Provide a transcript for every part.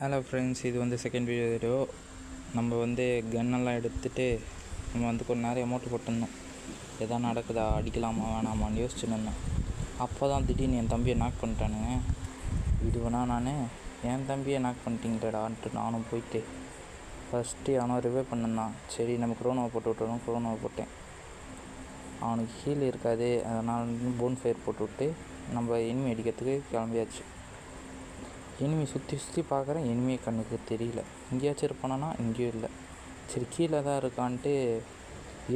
Hello friends, இது வந்து second video. நம்ம வந்து கன்னெல்லாம் எடுத்துகிட்டு நம்ம வந்து கொஞ்ச நேரம் அமௌண்ட் போட்டிருந்தோம். எதா நடக்குதா, அடிக்கலாமா வேணாமான்னு யோசிச்சுன்னு இருந்தேன். அப்போ தான் திடீர்னு என் தம்பியை நாக் பண்ணிட்டானுங்க. இதுவேணா நான் என் தம்பியை நாக் பண்ணிட்டீங்களேடான்ட்டு நானும் போயிட்டு ஃபஸ்ட்டு அவனை ரிவே பண்ணிருந்தான். சரி நம்ம க்ரோனோவை போட்டு விட்டுறோம். க்ரோனோவை போட்டேன். அவனுக்கு ஹீல் இருக்காது, அதனால் போன் ஃபயர் போட்டு விட்டு நம்ம எனிமி அடிக்கிறதுக்கு கிளம்பியாச்சு. எனிமி சுற்றி பார்க்குறேன், எனிமியை கண்ணுக்கு தெரியல. எங்கேயாச்சும் இருப்பானா, இங்கேயும் இல்லை. சரி கீழே தான் இருக்கான்ட்டு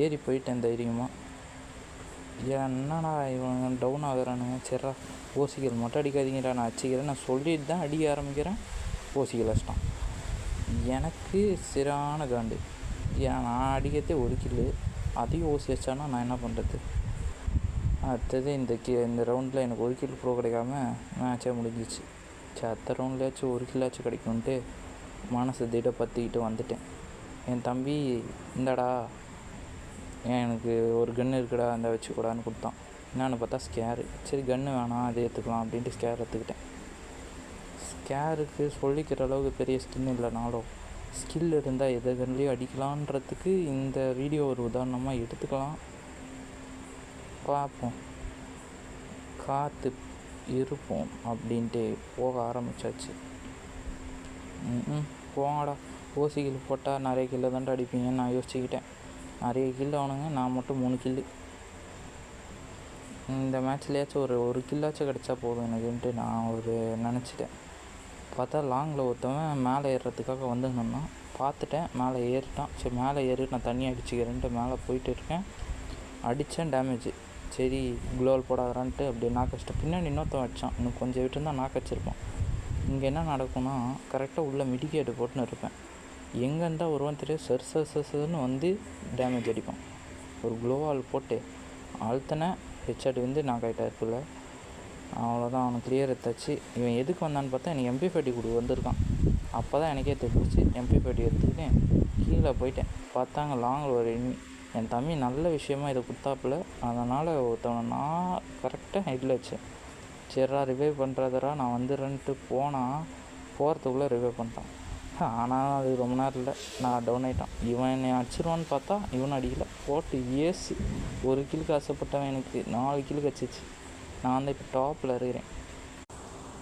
ஏறி போயிட்டேன் தைரியமாக. என்னடா இவன் டவுன் ஆகுறானுங்க. சரிடா ஓசிகள் மட்டும் அடிக்காதீங்கடா, நான் அடிச்சிக்கிறேன் நான் சொல்லிட்டு தான் அடிக்க ஆரம்பிக்கிறேன். ஓசிகள் அடிச்சிட்டான். எனக்கு சிறான காண்டு. ஏன் நான் அடிக்கிறதே ஒரு கில்லு, அதையும் ஓசி வச்சானா நான் என்ன பண்ணுறது? அடுத்தது இந்த ரவுண்டில் எனக்கு ஒரு கில் ப்ரோ கிடைக்காம மேட்சே முடிஞ்சிச்சு. சரி அடுத்த ரவுண்ட்லேயாச்சும் ஒரு கில்லாச்சும் கிடைக்கும்ன்ட்டு மனசு திடப்படுத்திக்கிட்டு வந்துட்டேன். என் தம்பி இந்தடா எனக்கு ஒரு கன்று இருக்குடா, அந்த வச்சுக்கூடான்னு கொடுத்தான். என்னான்னு பார்த்தா ஸ்கேரு. சரி கன்று வேணாம், அதை எடுத்துக்கலாம் அப்படின்ட்டு ஸ்கேர் எடுத்துக்கிட்டேன். ஸ்கேருக்கு சொல்லிக்கிற அளவுக்கு பெரிய ஸ்கின் இல்லைனாலும் ஸ்கில் இருந்தால் எதை கன்லேயும் அடிக்கலான்றதுக்கு இந்த வீடியோ ஒரு உதாரணமாக எடுத்துக்கலாம். பார்ப்போம், காற்று இருப்போம் அப்படின்ட்டு போக ஆரம்பித்தாச்சு. போங்கடா, ஓசிகள் போட்டால் நிறைய கில்லு தான்ட்டு அடிப்பீங்கன்னு நான் யோசிச்சுக்கிட்டேன். நிறைய கில்லு அவனுங்க, நான் மட்டும் 3 கில்லு. இந்த மேட்ச்லேயாச்சும் ஒரு கில்லாச்சும் கிடச்சா போதும் எனக்குன்ட்டு நான் நினச்சிட்டேன். பார்த்தா லாங்கில் ஒருத்தவன் மேலே ஏறுறதுக்காக வந்துருந்தான். பார்த்துட்டேன், மேலே ஏறிட்டான். சரி மேலே ஏறி நான் தண்ணி அடிச்சுக்கிறேன்ட்டு மேலே போயிட்டு இருக்கேன். அடித்தேன், டேமேஜ். சரி குளோவல் போடாதான்ட்டு அப்படியே நாக்கு வச்சிட்டேன். பின்னாடி இன்னொருத்தன் அடித்தான். இன்னும் கொஞ்சம் விட்டு இருந்தால் நாக்கு வச்சிருப்பான். இங்கே என்ன நடக்கும்னா, கரெக்டாக உள்ளே மிடிகேட்டு போட்டுன்னு இருப்பேன். எங்கே இருந்தால் ஒருவன் தெரியாது, சர்ன்னு வந்து டேமேஜ் அடிப்பான். ஒரு குளோவால் போட்டு அழுத்தின ஹெச்ஆடி வந்து நாக் ஆகிட்டா இருக்குல்ல. அவ்வளோதான், அவனுக்கு கிளியர் எடுத்தாச்சு. இவன் எதுக்கு வந்தான்னு பார்த்தா எனக்கு MP40 கொடு வந்திருக்கான். அப்போ தான் எனக்கே தெரிஞ்சிச்சு. MP40 எடுத்துக்கிட்டு கீழே போயிட்டேன். பார்த்தாங்க லாங்கில் ஒரு எனிமி. என் தம்பி நல்ல விஷயமா இதை கொடுத்தாப்புல, அதனால் ஒருத்தவனை நான் கரெக்டாக ஹெட்டில் வச்சேன். சரிடா ரிவைவ் பண்ணுறதரா நான் வந்துடுறேன்ட்டு போகிறதுக்குள்ளே ரிவைவ் பண்ணிட்டான். ஆனால் அது ரொம்ப நேரம் இல்லை, நான் டவுன் ஆகிட்டான். இவன் என்னை அடிச்சிருவான்னு பார்த்தா இவன் அடிக்கலை. போட்டு ஏசு ஒரு கிலுக்கு ஆசைப்பட்டவன் எனக்கு 4 கிலு கிடச்சிச்சு. நான் வந்து இப்போ டாப்பில் இருக்கிறேன்.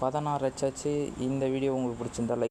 16 வச்சாச்சு. இந்த வீடியோ உங்களுக்கு பிடிச்சிருந்தா லைக்